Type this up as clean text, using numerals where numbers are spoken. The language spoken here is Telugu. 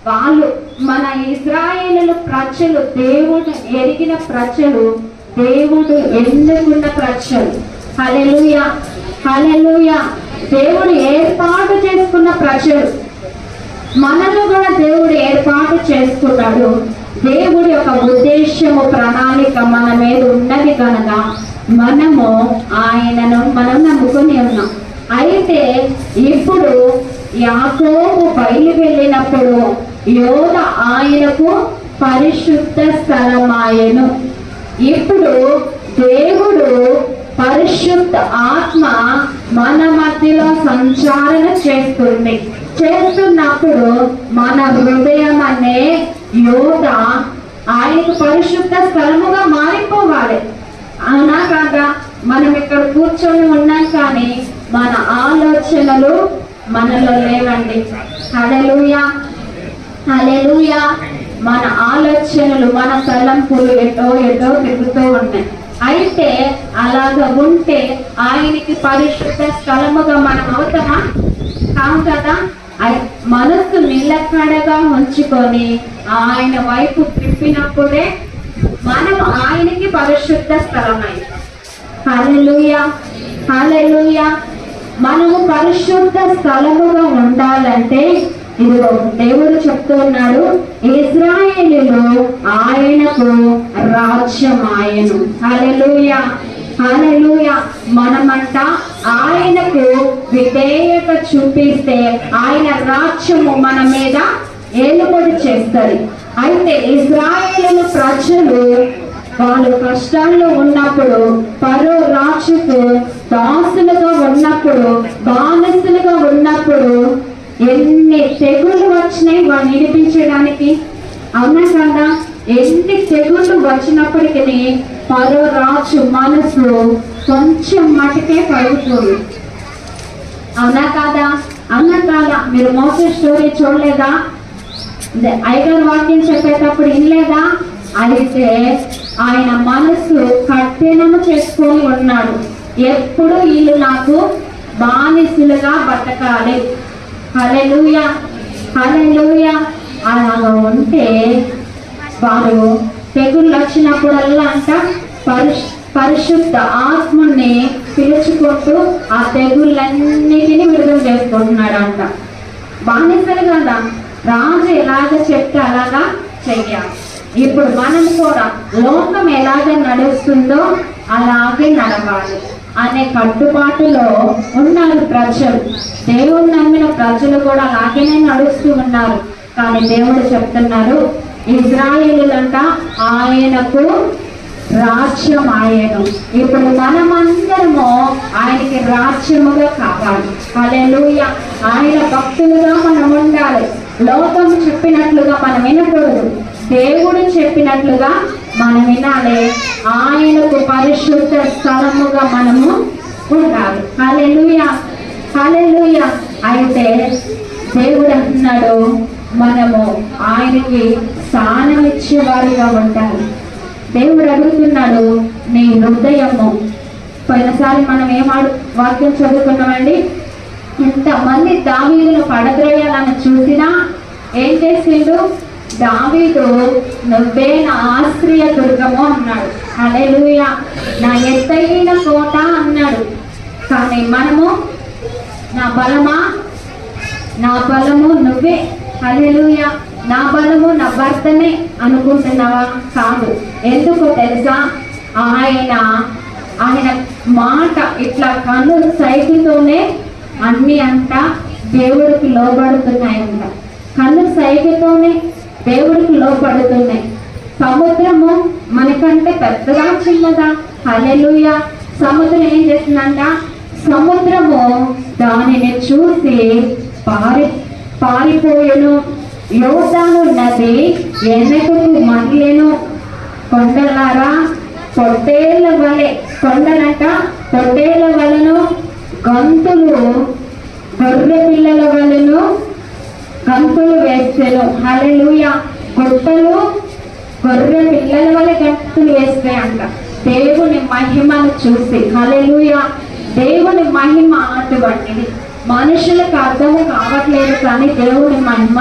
వాళ్ళు మన ఇశ్రాయేలు ప్రజలు, దేవుడు ఎరిగిన ప్రజలు, దేవుడు ఎన్నుకున్న ప్రజలు. హల్లెలూయా, హల్లెలూయా. దేవుడు ఏర్పాటు చేసుకున్న ప్రజలు. మనల్ని కూడా దేవుడు ఏర్పాటు చేసుకున్నాడు. దేవుడి యొక్క ఉద్దేశము, ప్రణాళిక మన మీద ఉన్నది కనుక మనము ఆయనను మనం నమ్ముకుని ఉన్నాం. అయితే ఇప్పుడు యాకోబు బయలు వెళ్ళినప్పుడు యోధ ఆయనకు పరిశుద్ధ స్థలమాయెను. ఇప్పుడు దేవుడు పరిశుద్ధ ఆత్మ మన మధ్యలో సంచారణ చేస్తున్నప్పుడు మన హృదయం అనే యోధ ఆయనకు పరిశుద్ధ స్థలముగా మారిపోవాలి. అవునా కాదా? మనం ఇక్కడ కూర్చొని ఉన్నాం కానీ మన ఆలోచనలు మనలో లేవండి. హల్లెలూయా, హల్లెలూయా. మన ఆలోచనలు, మన తలంపులు ఎటో తిరుగుతూ ఉన్నాయి. అయితే అలాగ ఉంటే ఆయనకి పరిశుద్ధ స్థలముగా మనం అవుతామా? కావు కదా. మనస్సు నిలకడగా ఉంచుకొని ఆయన వైపు తిప్పినప్పుడే మనం ఆయనకి పరిశుద్ధ స్థలమై. హల్లెలూయా, హల్లెలూయా. మనము పరిశుద్ధ స్థలముగా ఉండాలంటే ఇదిగో దేవుడు చెప్తున్నాడు, ఇశ్రాయేలులో ఆయనకు రాజ్యం ఆయను. హల్లెలూయా, హల్లెలూయా. మనమంట ఆయనకు విధేయత చూపిస్తే ఆయన రాజ్యము మన మీద ఏలుబడి చేస్తారు. అయితే ఇశ్రాయేలు ప్రజలు వాళ్ళు కష్టాల్లో ఉన్నప్పుడు, పరో రాజుకు దాసులుగా ఉన్నప్పుడు, బానిసలుగా ఉన్నప్పుడు ఎన్ని తెగుళ్ళు వచ్చినాయి వాళ్ళు నిడిపించడానికి. అవునా కదా? ఎన్ని తెగుళ్ళు వచ్చినప్పటికీ పరో రాజు మనసు కొంచెం మటుకే కలుగుతుంది. అవునా కాదా? అవునా కాదా? మీరు మోసే స్టోరీ చూడలేదా? ఐగారు వాక్యం చెప్పేటప్పుడు వినలేదా? అయితే ఆయన మనసు కఠినము చేసుకొని ఉన్నాడు. ఎప్పుడు వీళ్ళు నాకు బానిసలుగా బతకాలి. హల్లెలూయా, హల్లెలూయా. అలాగా ఉంటే వారు తెగుళ్ళు వచ్చినప్పుడల్లా అంట పరిశుద్ధ ఆత్మని పిలుచుకుంటూ ఆ తెగుళ్ళన్నిటినీ విడుదల చేసుకుంటున్నాడు అంట. బానిసలు కదా, రాజు ఎలాగ చెప్తే అలాగా చెయ్యాలి. ఇప్పుడు మనం కూడా లోకం ఎలాగ నడుస్తుందో అలాగే నడవాలి అనే కట్టుబాటులో ఉన్నారు ప్రజలు. దేవుడు నమ్మిన ప్రజలు కూడా అలాగనే నడుస్తూ ఉన్నారు. కానీ దేవుడు చెప్తున్నారు, ఇశ్రాయేలులంట ఆయనకు రాజ్యం ఆయను. ఇప్పుడు మనమందరము ఆయనకి రాజ్యముగా కావాలి. హల్లెలూయా. ఆయన భక్తులుగా మనం ఉండాలి. లోకం చెప్పినట్లుగా మనం వినకూడదు, దేవుడు చెప్పినట్లుగా మనం వినాలి. ఆయనకు పరిశుద్ధ స్థలముగా మనము ఉండాలి. హల్లెలూయా, హల్లెలూయా. అయితే దేవుడు అంటున్నాడు, మనము ఆయనకి స్థానం ఇచ్చే వారిగా ఉండాలి. దేవుడు అడుగుతున్నాడు, నీ హృదయము. పోయినసారి మనం వాక్యం చదువుకున్నామండి, ఇంతమంది దావీదును పడద్రోయాలని చూసినా ఏం చేసిండు? దావీదు, నువ్వే నా ఆశ్రయ దుర్గము అన్నాడు. హల్లెలూయా. నా ఎత్తైన కోట అన్నాడు. కానీ మనము నా బలమా, నా బలము నువ్వే, హల్లెలూయా, నా బలము నా భర్తనే అనుకుంటున్నావా? కాదు. ఎందుకో తెలుసా? ఆయన మాట ఇట్లా కన్ను సైకితోనే అన్ని అంట దేవుడికి లోబడుతున్నాయంట. కన్ను సైకితోనే దేవుడికి లోబడుతున్నాయి. సముద్రము మనకంటే పెద్దగా చిన్నదా? హల్లెలూయా. సముద్రం ఏం చేస్తుందంట? సముద్రము దానిని చూసి పారిపోయెను. యోర్దాను నది వెనకకు మళ్ళెను. కొండలారా, పొట్టేళ్ల వలె, కొండలంట పొట్టేళ్ల వలెను, గంతులు గొర్రె పిల్లల వలెను గంతులు వేస్తాను. హల్లెలూయా. గుట్టలు గొర్రె పిల్లల వలె గంతులు వేస్తాయంట దేవుని మహిమను చూసి. హల్లెలూయా. దేవుని మహిమ అటువంటిది. మనుషులకు అర్థం కావట్లేదు కానీ దేవుని మహిమ